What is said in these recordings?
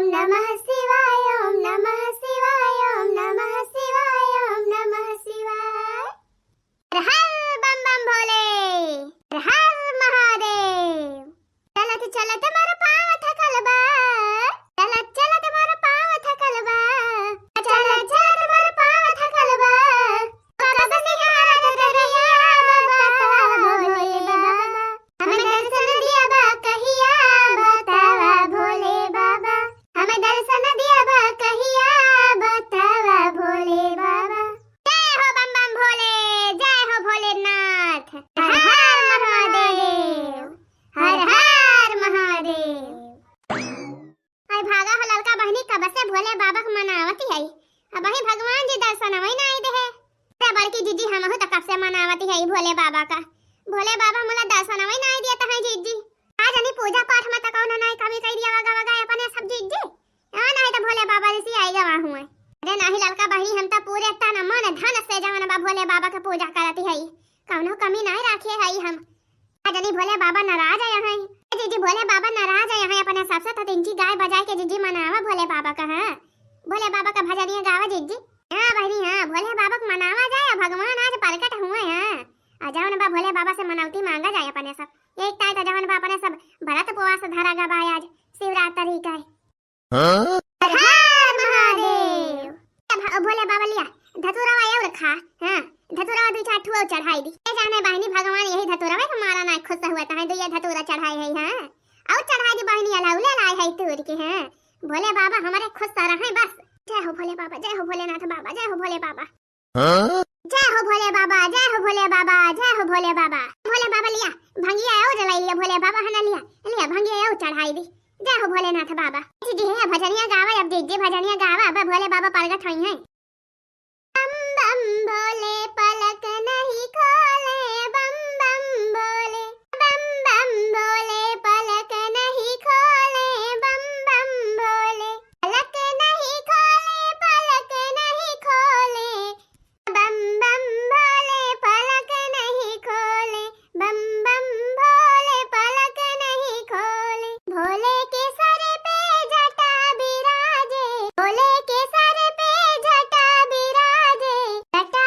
नमः शिवाय, ओम नमः शिवाय, ओम नमः शिवाय, ओम नमः शिवाय। हर हर बम बम भोले, हर हर महादेव। चलत चलत मोर पाँव थकल बा, चलत चलत मोर पाँव थकल बा, चलत चलत मोर पाँव थकल बा। कब निहारत दरिया बतावा भोले बाबा, हमें दर्शन दिया बा कहिया बतावा भोले बाबा, हमें दर्शन दिया बा कहिया बतावा भोले बाबा। जय हो बम बम भोले, जय हो भोलेनाथ। हर हर महादेव, हर हर महादेव। आई भागा हो ललका बहनी कब से भोले बाबा को मनावती है। अब ही भगवान जी दर्शन वही नहीं दे है। ते बड़की जीजी हम हो त कब से मनावती है भोले बाबा का। भोले बाबा मोला दर्शन वही नहीं दिया है जीजी। आज नहीं पूजा पाठ में त कौन नहीं कभी कह दिया वगा वगा अपने सब जीजी। हां नहीं तो भोले बाबा ऋषि आएगा वहां हुए। अरे नहीं ललका बहनी हम त पूरे तन मन धन से जवन बा भोले बाबा का पूजा करती है। कौनो कमी नहीं रखे है हम। आज नहीं भोले बाबा नाराज है यहाँ। जीजी भोले बाबा नाराज है यहाँ अपने सबसे तो इनकी गाय बजाए के जीजी मनावा भोले बाबा का। हां भोले बाबा का भजनिया गावा जीजी। हां बहनी हां भोले बाबा को मनावा जाए। भगवान आज प्रकट हुए हैं। आ जाओ ना भोले बाबा से मनौती मांगा जाए अपने सब। एक टाइम तो जवन बा अपने सब भरत उपवास धरा गा बा आज शिवरात्रि का है। हर हर महादेव। भोले बाबा लिया धतुरावा और खा। हां धतुरावा दो चार ठुआ चढ़ाई दी। ए जाने बहनी भगवान यही धतुरावा हमारा ना खुश हुआ था तो ये धतुरा चढ़ाई है। हां और चढ़ाई दी बहनी अलाउले लाई है तोड़ के। हां भोले बाबा हमारे खुश रहे बस। जय हो भोले बाबा, जय हो भोलेनाथ बाबा, जय हो भोले बाबा। जय हो भोले बाबा, जय हो भोले बाबा, जय हो भोले बाबा। भोले बाबा लिया भंगिया और जलाई लिया भोले बाबा हना लिया लिया भंगिया और चढ़ाई दी। जय हो भोलेनाथ बाबा। जी है भजनिया गावा अब जी भजनिया गावा अब भोले बाबा प्रकट हुई हैं। बम बम भोले पलक नहीं खोले, बम बम भोले, बम बम भोले पलक नहीं खोले, बम बम भोले पलक नहीं खोले, पलक नहीं खोले, बम बम भोले पलक नहीं खोले, बम बम भोले पलक नहीं खोले। भोले के सर पे जटा बिराजे, भोले के सर पे जटा बिराजे, जटा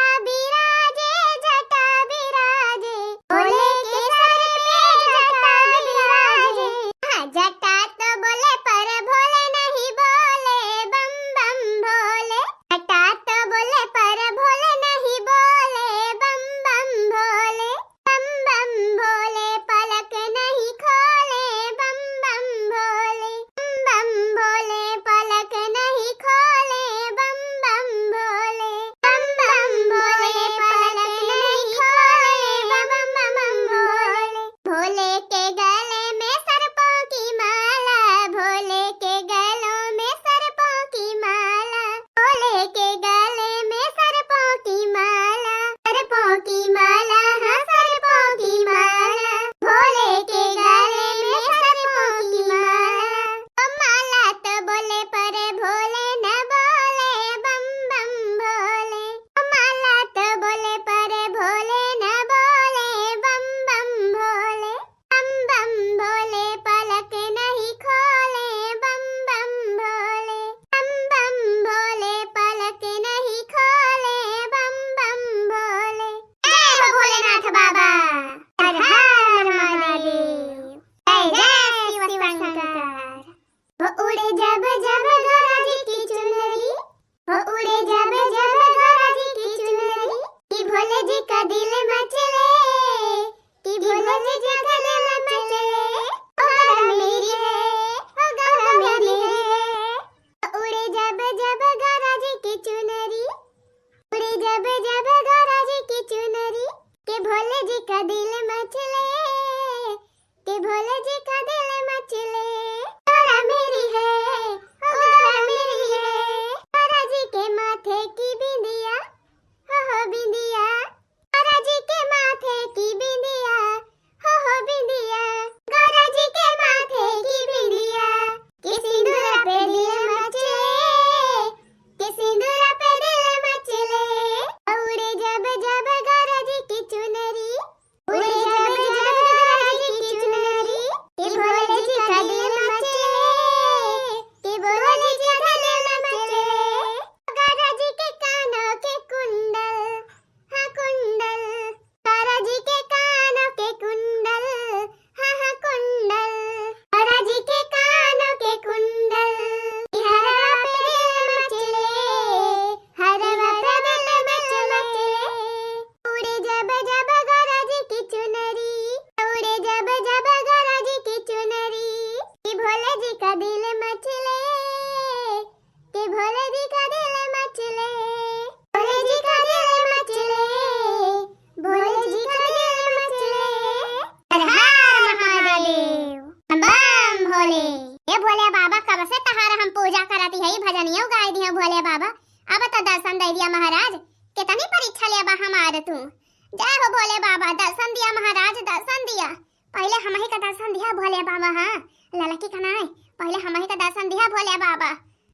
महाराज, कितनी परीक्षा लिया बा हमारे तू। जय हो भोले बाबा, दर्शन दिया महाराज, दर्शन दिया। पहले हम ही का दर्शन दिया भोले बाबा। हाँ लड़की का नाय, पहले हम ही का दर्शन दिया भोले बाबा।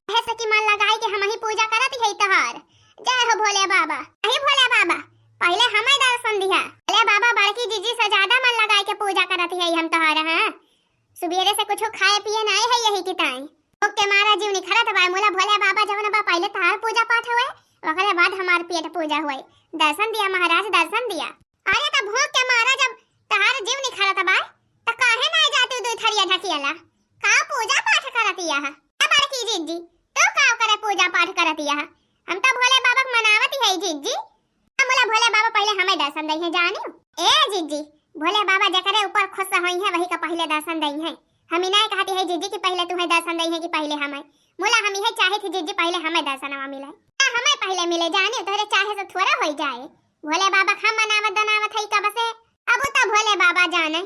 ऐसे की मन लगाई कि हम ही पूजा करती है तोहार। जय हो भोले बाबा। अही भोले बाबा, पहले हमें दर्शन दिया। भोले बाबा बड़की जीजी से ज्यादा मन लगाई के पूजा करती है हम तोहार। हाँ सुबेरे से कुछ खाए पिए नहीं है यही की ताई। ओके मारा जीव निखरा था मोला भोले बाबा जवन बा पहले तोहार पूजा पाठ हुए, ओकरे बाद हमार पेट पूजा हुए। दर्शन दिया महाराज, दर्शन दिया। अरे त भूख के मारा जब तोहार जीव निखरा था बाय त काहे ना जाती दू थरिया ढकियाला। का पूजा पाठ करती है बड़की जीजी, तू का करे पूजा पाठ करती है। हम तो भोले बाबा को मनावती है जीजी। मोला भोले बाबा पहले हमें दर्शन दई है जानी। ए जीजी, भोले बाबा जकरे ऊपर खुश होई है वही का पहले दर्शन दई है। हम ही नहीं कहती है जीजी कि पहले तुम्हें दर्शन दई है कि पहले हमें। मोला हम ही चाहे थी जीजी पहले हमें दर्शनवा मिले, हमें पहले मिले जानी। तोरे चाहे तो थोड़ा हो जाए। भोले बाबा हम मनावत दनावत है कब से, अब तो भोले बाबा जाने।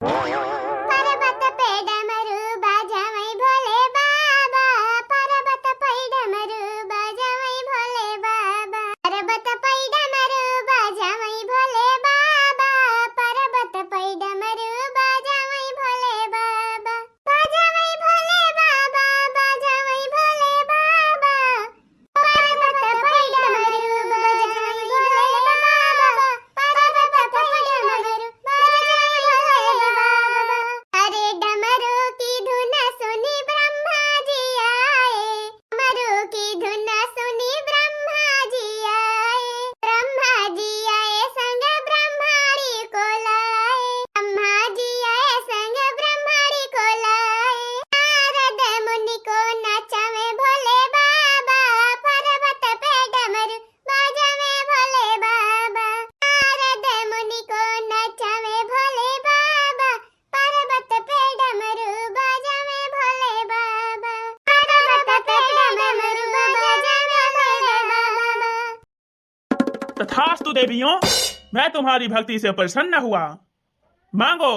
पर्वत पे डमरू बजावई भोले बाबा, पर्वत पे डमरू बजावई भोले बाबा, पर्वत पे डमरू बजावई भोले बाबा, पर्वत पे डमरू बजावई भोले बाबा, बजावई भोले बाबा, बजावई भोले बाबा, पर्वत पे डमरू बजावई भोले बाबा, पर्वत पे डमरू बजावई भोले बाबा। अरे डमरू की धुन सुनी ब्रह्मा जी आए, डमरू की धुन सुनी ब्रह्मा जी आए, ब्रह्मा जी आए संग ब्रह्माणी को लाए, ब्रह्मा जी आए संग ब्रह्माणी को लाए। नारद मुनि को नचावे भोले बाबा, पर्वत पे डमरू बजावे भोले बाबा, नारद मुनि को नचावे भोले बाबा, पर्वत पे डमरू बजावे भोले बाबा, पर्वत पे डमरू बजावे भोले बाबा। तथास्तु देवियों, मैं तुम्हारी भक्ति से प्रसन्न हुआ। मांगो,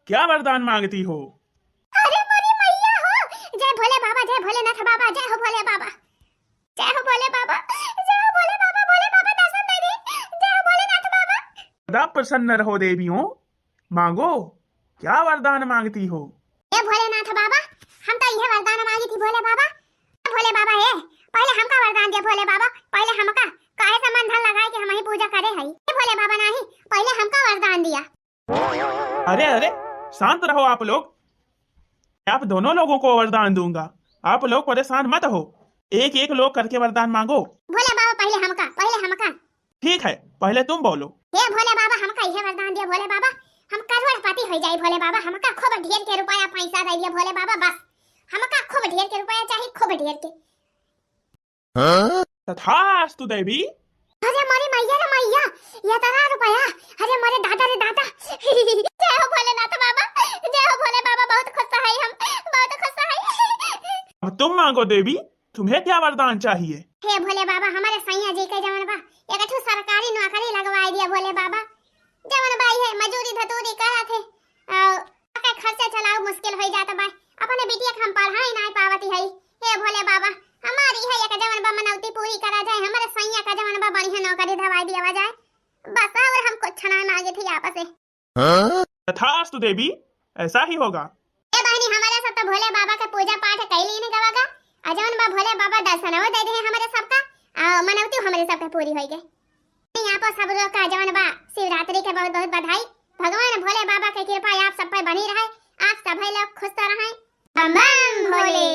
क्या वरदान मांगती हो? अरे मोरी मैया हो, जय भोले बाबा, जय भोलेनाथ बाबा, जय हो भोले बाबा, जय हो भोले बाबा, जय हो भोले बाबा, भोले बाबा दर्शन दे दी, जय हो भोलेनाथ बाबा। सदा प्रसन्न रहो देवियों, मांगो, क्या वरदान मांगती हो? ये भोलेनाथ बाबा, हम तो यह वरदान मांगी थी भोले बाबा। भोले बाबा ये पहले हमका वरदान दिया भोले बाबा, पहले हमका काहे संबंध लगाए कि हम ही पूजा करे हई। ये भोले बाबा नहीं, पहले हमका वरदान दिया। अरे अरे, शांत रहो आप लोग। आप दोनों लोगों को वरदान दूंगा, आप लोग परेशान मत हो। एक एक लोग करके वरदान मांगो। भोले बाबा पहले हमका, पहले हमका। ठीक है, पहले तुम बोलो। ये भोले बाबा हमका यह वरदान दिया भोले बाबा, हम करोड़पति हो जाए भोले बाबा। हमका खूब ढेर के रुपया पैसा दे दिया भोले बाबा, बस हमका खूब ढेर के रुपया चाहिए, खूब ढेर के। तथास्तु देवी। अरे मोरी मैया रे मैया, ये तारा रुपया, अरे मोरे दादा रे दादा। जय हो भोलेनाथ बाबा, जय हो भोले बाबा, बहुत खुश है हम, बहुत खुश है। अब तुम मांगो देवी, तुम्हें क्या वरदान चाहिए? हे भोले बाबा, हमारे सैया जी के जवन बा एक ठो सरकारी नौकरी लगवाई दिया भोले बाबा। जवन बा ये मजूरी धतूरी करा थे, के खर्चे चलाओ मुश्किल हो जाता बा, अपने बिटिया के हम पढ़ाई नहीं पावती है। हे भोले बाबा, हमारी है एक जवन बा मनौती पूरी करा जाए, हमारे सैया का जवन बा बढ़िया नौकरी दवाई दिया जाए, बस और हम कुछ ना मांगे थे आपस से। तथास्तु देवी, ऐसा ही होगा। ए बहनी, हमारे सब तो भोले बाबा का पूजा पाठ कैली नहीं गवागा, अजवन बा भोले बाबा दर्शन हो दे दे हमारे सबका, मनौती हमारे सबका पूरी हो गई। यहाँ पर सब लोग का जवन बा शिवरात्रि के बहुत बहुत बधाई। भगवान भोले बाबा की कृपा आप सब पर बनी रहे, आप सभी लोग खुश रहें। बम बम भोले।